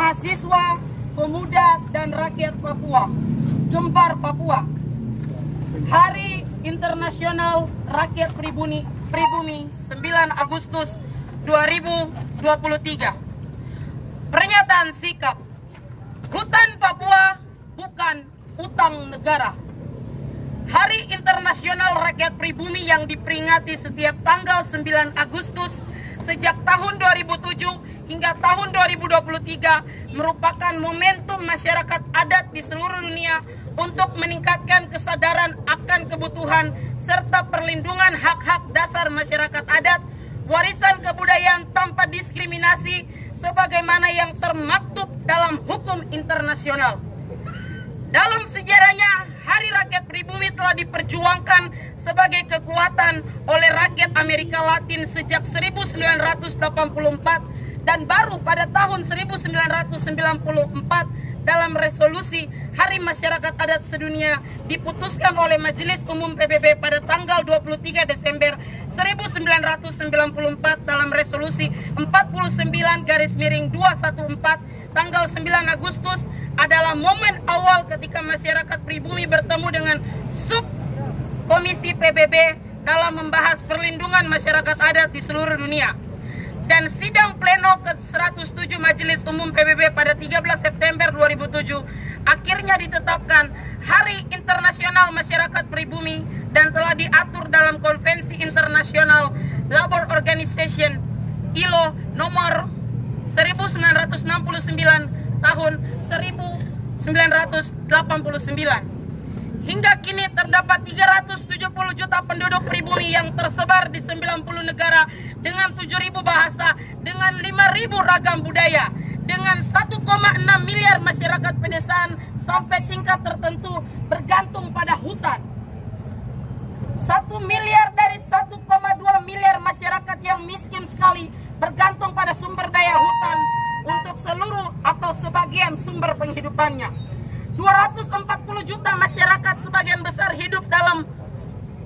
mahasiswa, pemuda, dan rakyat Papua. Gempar Papua. Hari Internasional Rakyat Pribumi 9 Agustus 2023. Pernyataan sikap. Hutan Papua bukan utang negara. Hari Internasional Rakyat Pribumi yang diperingati setiap tanggal 9 Agustus sejak tahun 2007 hingga tahun 2023 merupakan momentum masyarakat adat di seluruh dunia untuk meningkatkan kesadaran akan kebutuhan serta perlindungan hak-hak dasar masyarakat adat, warisan kebudayaan tanpa diskriminasi sebagaimana yang termaktub dalam hukum internasional. Dalam sejarahnya, Hari Rakyat Pribumi telah diperjuangkan sebagai kekuatan oleh rakyat Amerika Latin sejak 1984 dan baru pada tahun 1994 dalam resolusi Hari Masyarakat Adat Sedunia diputuskan oleh Majelis Umum PBB pada tanggal 23 Desember 1994 dalam resolusi 49/214 tanggal 9 Agustus adalah momen awal ketika masyarakat pribumi bertemu dengan subkomisi PBB dalam membahas perlindungan masyarakat adat di seluruh dunia. Dan sidang pleno ke-107 Majelis Umum PBB pada 13 September 2007 akhirnya ditetapkan Hari Internasional Masyarakat Pribumi dan telah diatur dalam Konvensi Internasional Labour Organization ILO nomor 1969 tahun 1989. Hingga kini terdapat 370 juta penduduk pribumi yang tersebar di 90 negara dengan 7.000 bahasa, dengan 5.000 ragam budaya, dengan 1,6 miliar masyarakat pedesaan sampai tingkat tertentu bergantung pada hutan. 1 miliar dari 1,2 miliar masyarakat yang miskin sekali bergantung pada sumber daya hutan untuk seluruh atau sebagian sumber penghidupannya. 240 juta masyarakat sebagian besar hidup dalam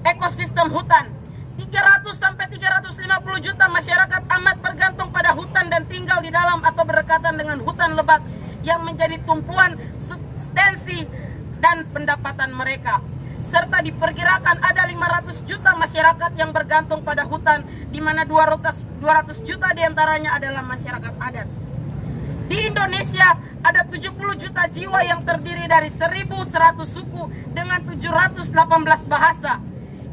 ekosistem hutan. 300 sampai 350 juta masyarakat amat bergantung pada hutan dan tinggal di dalam atau berdekatan dengan hutan lebat yang menjadi tumpuan substansi dan pendapatan mereka. Serta diperkirakan ada 500 juta masyarakat yang bergantung pada hutan, di mana 200 juta diantaranya adalah masyarakat adat. Di Indonesia ada 70 juta jiwa yang terdiri dari 1.100 suku dengan 718 bahasa.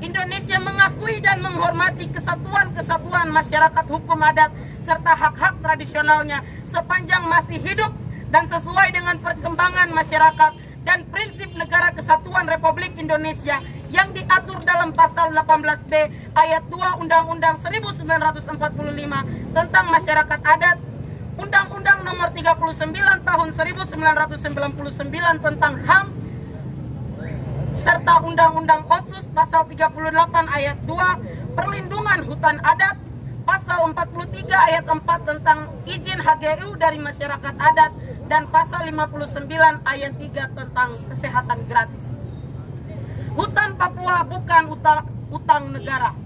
Indonesia mengakui dan menghormati kesatuan-kesatuan masyarakat hukum adat serta hak-hak tradisionalnya sepanjang masih hidup dan sesuai dengan perkembangan masyarakat dan prinsip negara kesatuan Republik Indonesia yang diatur dalam pasal 18B ayat 2 Undang-Undang 1945 tentang masyarakat adat, Undang-Undang nomor 39 tahun 1999 tentang HAM, serta Undang-Undang Otsus pasal 38 ayat 2 perlindungan hutan adat, pasal 43 ayat 4 tentang izin HGU dari masyarakat adat, dan pasal 59 ayat 3 tentang kesehatan gratis. Hutan Papua bukan utang negara.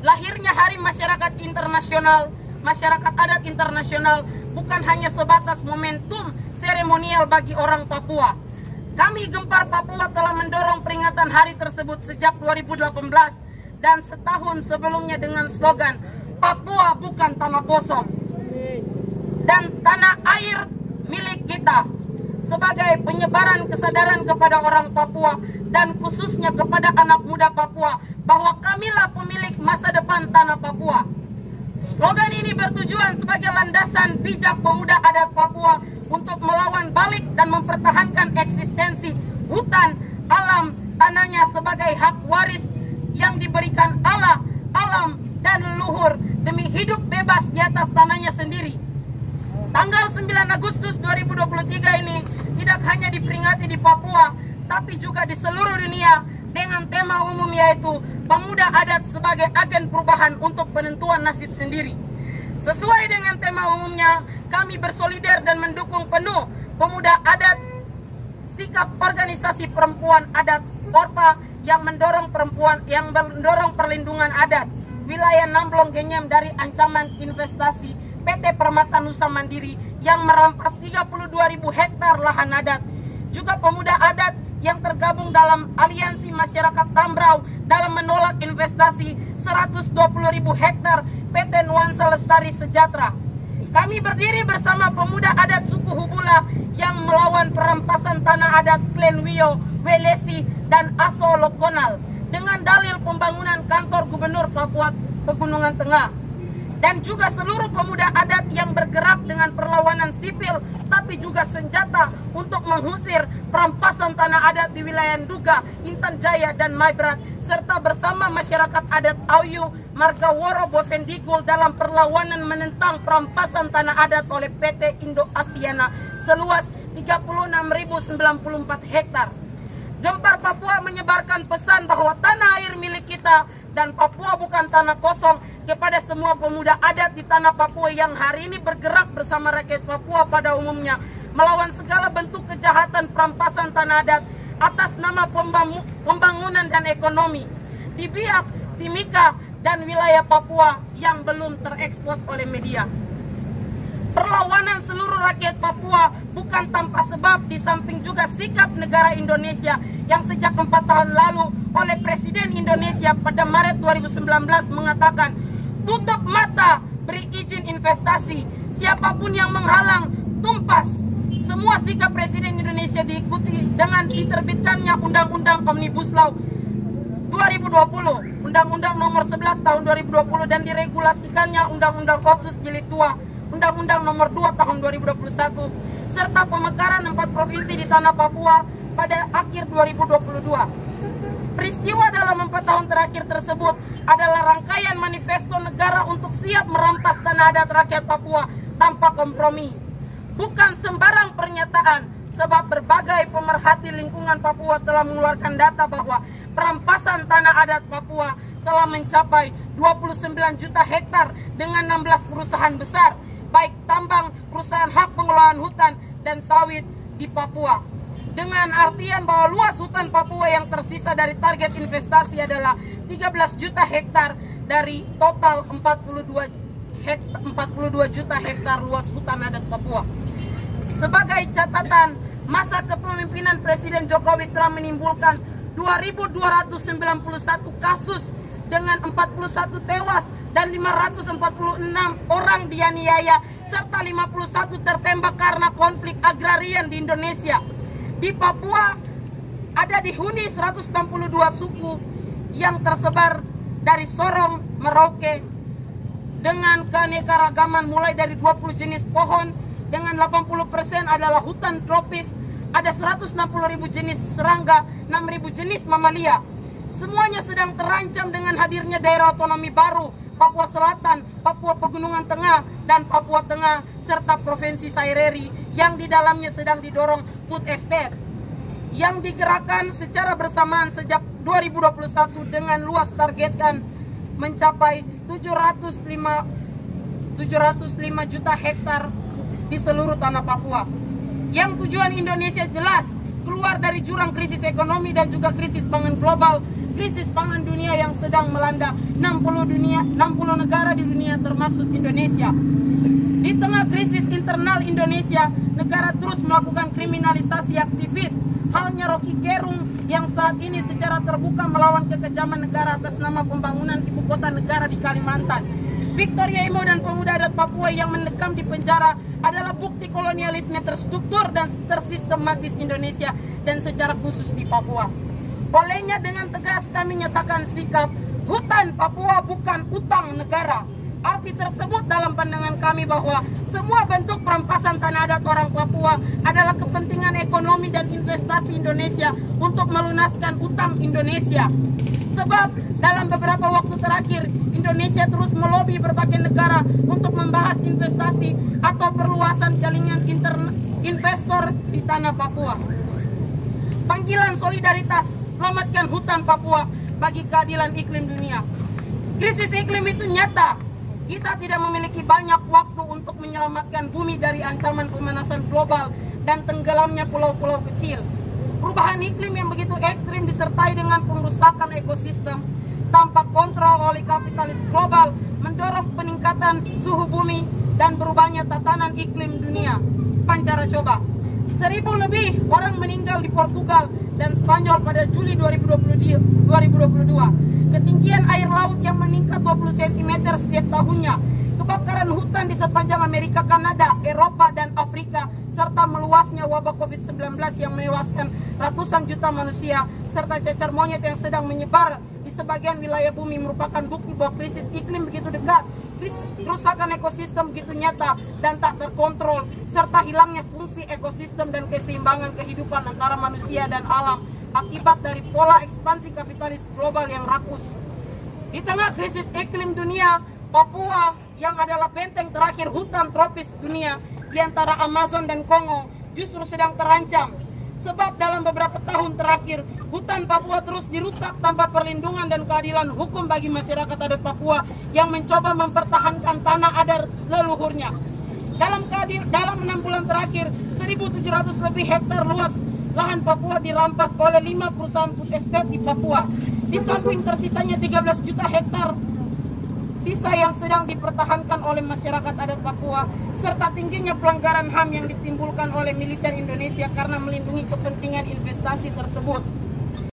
Lahirnya Hari Masyarakat Internasional, Masyarakat Adat Internasional bukan hanya sebatas momentum seremonial bagi orang Papua. Kami Gempar Papua telah mendorong peringatan hari tersebut sejak 2018 dan setahun sebelumnya dengan slogan Papua bukan tanah kosong dan tanah air milik kita, sebagai penyebaran kesadaran kepada orang Papua dan khususnya kepada anak muda Papua bahwa kamilah pemilik masa depan tanah Papua. Slogan ini bertujuan sebagai landasan bijak pemuda adat Papua untuk melawan balik dan mempertahankan eksistensi hutan, alam, tanahnya sebagai hak waris yang diberikan Allah, alam, dan leluhur demi hidup bebas di atas tanahnya sendiri. Tanggal 9 Agustus 2023 ini tidak hanya diperingati di Papua, tapi juga di seluruh dunia dengan tema umum yaitu pemuda adat sebagai agen perubahan untuk penentuan nasib sendiri. Sesuai dengan tema umumnya, kami bersolidar dan mendukung penuh pemuda adat, sikap organisasi perempuan adat Porpa yang mendorong perlindungan adat, wilayah Namblong Genyam dari ancaman investasi PT Permata Nusa Mandiri yang merampas 32.000 hektar lahan adat. Juga pemuda adat yang tergabung dalam aliansi masyarakat Tambrau dalam menolak investasi 120.000 hektar PT Nuansa Lestari Sejahtera. Kami berdiri bersama pemuda adat suku Hubula yang melawan perampasan tanah adat Klen Wio, Welesi, dan Aso Lokonal dengan dalil pembangunan kantor Gubernur Papua Pegunungan Tengah. Dan juga seluruh pemuda adat yang bergerak dengan perlawanan sipil tapi juga senjata untuk mengusir perampasan tanah adat di wilayah Nduga, Intan Jaya, dan Maibrat, serta bersama masyarakat adat Auyu, Margaworo, Bovendigul dalam perlawanan menentang perampasan tanah adat oleh PT Indo Asiana seluas 36.094 hektar. Gempar Papua menyebarkan pesan bahwa tanah air milik kita dan Papua bukan tanah kosong kepada semua pemuda adat di tanah Papua yang hari ini bergerak bersama rakyat Papua pada umumnya melawan segala bentuk kejahatan perampasan tanah adat atas nama pembangunan dan ekonomi di Biak, Timika, dan wilayah Papua yang belum terekspos oleh media. Perlawanan seluruh rakyat Papua bukan tanpa sebab, di samping juga sikap negara Indonesia yang sejak 4 tahun lalu oleh Presiden Indonesia pada Maret 2019 mengatakan tutup mata, beri izin investasi, siapapun yang menghalang tumpas. Semua sikap Presiden Indonesia diikuti dengan diterbitkannya Undang-Undang Omnibus Law 2020, Undang-Undang Nomor 11 Tahun 2020, dan diregulasikannya Undang-Undang Otsus Jilid 2, Undang-Undang Nomor 2 Tahun 2021, serta pemekaran 4 provinsi di tanah Papua pada akhir 2022. Peristiwa dalam 4 tahun terakhir tersebut adalah rangkaian manifesto negara untuk siap merampas tanah adat rakyat Papua tanpa kompromi. Bukan sembarang pernyataan, sebab berbagai pemerhati lingkungan Papua telah mengeluarkan data bahwa perampasan tanah adat Papua telah mencapai 29 juta hektar dengan 16 perusahaan besar, baik tambang, perusahaan hak pengelolaan hutan, dan sawit di Papua. Dengan artian bahwa luas hutan Papua yang tersisa dari target investasi adalah 13 juta hektar dari total 42 juta hektar luas hutan adat Papua. Sebagai catatan, masa kepemimpinan Presiden Jokowi telah menimbulkan 2.291 kasus dengan 41 tewas dan 546 orang dianiaya serta 51 tertembak karena konflik agrarian di Indonesia. Di Papua ada dihuni 162 suku yang tersebar dari Sorong, Merauke dengan keanekaragaman mulai dari 20 jenis pohon dengan 80% adalah hutan tropis, ada 160.000 jenis serangga, 6.000 jenis mamalia. Semuanya sedang terancam dengan hadirnya daerah otonomi baru Papua Selatan, Papua Pegunungan Tengah, dan Papua Tengah, serta Provinsi Saireri yang di dalamnya sedang didorong food estate yang digerakkan secara bersamaan sejak 2021 dengan luas targetkan mencapai 705 juta hektar di seluruh tanah Papua. Yang tujuan Indonesia jelas, keluar dari jurang krisis ekonomi dan juga krisis pangan global, krisis pangan dunia yang sedang melanda 60 negara di dunia termasuk Indonesia. Di tengah krisis internal Indonesia, negara terus melakukan kriminalisasi aktivis. Halnya Rocky Gerung yang saat ini secara terbuka melawan kekejaman negara atas nama pembangunan ibu kota negara di Kalimantan. Victoria Imo dan pemuda adat Papua yang mendekam di penjara adalah bukti kolonialisme terstruktur dan tersistematis Indonesia dan secara khusus di Papua. Olehnya dengan tegas kami nyatakan sikap hutan Papua bukan utang negara. Arti tersebut dalam pandangan kami bahwa semua bentuk perampasan tanah adat orang Papua adalah kepentingan ekonomi dan investasi Indonesia untuk melunaskan utang Indonesia. Sebab dalam beberapa waktu terakhir Indonesia terus melobi berbagai negara untuk membahas investasi atau perluasan jaringan investor di tanah Papua. Panggilan solidaritas, selamatkan hutan Papua bagi keadilan iklim dunia. Krisis iklim itu nyata. Kita tidak memiliki banyak waktu untuk menyelamatkan bumi dari ancaman pemanasan global dan tenggelamnya pulau-pulau kecil. Perubahan iklim yang begitu ekstrim disertai dengan pengrusakan ekosistem tanpa kontrol oleh kapitalis global mendorong peningkatan suhu bumi dan berubahnya tatanan iklim dunia. Pancara coba. 1.000 lebih orang meninggal di Portugal dan Spanyol pada Juli 2022. Ketinggian air laut yang meningkat 20 cm setiap tahunnya. Kebakaran hutan di sepanjang Amerika, Kanada, Eropa, dan Afrika, serta meluasnya wabah COVID-19 yang menewaskan ratusan juta manusia, serta cacar monyet yang sedang menyebar di sebagian wilayah bumi merupakan bukti bahwa krisis iklim begitu dekat, kerusakan ekosistem begitu nyata dan tak terkontrol, serta hilangnya fungsi ekosistem dan keseimbangan kehidupan antara manusia dan alam akibat dari pola ekspansi kapitalis global yang rakus. Di tengah krisis iklim dunia, Papua yang adalah benteng terakhir hutan tropis dunia di antara Amazon dan Kongo justru sedang terancam. Sebab dalam beberapa tahun terakhir, hutan Papua terus dirusak tanpa perlindungan dan keadilan hukum bagi masyarakat adat Papua yang mencoba mempertahankan tanah adat leluhurnya. Dalam 6 bulan terakhir, 1.700 lebih hektar luas lahan Papua dirampas oleh 5 perusahaan food estate di Papua. Di samping tersisanya 13 juta hektar sisa yang sedang dipertahankan oleh masyarakat adat Papua, serta tingginya pelanggaran HAM yang ditimbulkan oleh militer Indonesia karena melindungi kepentingan investasi tersebut.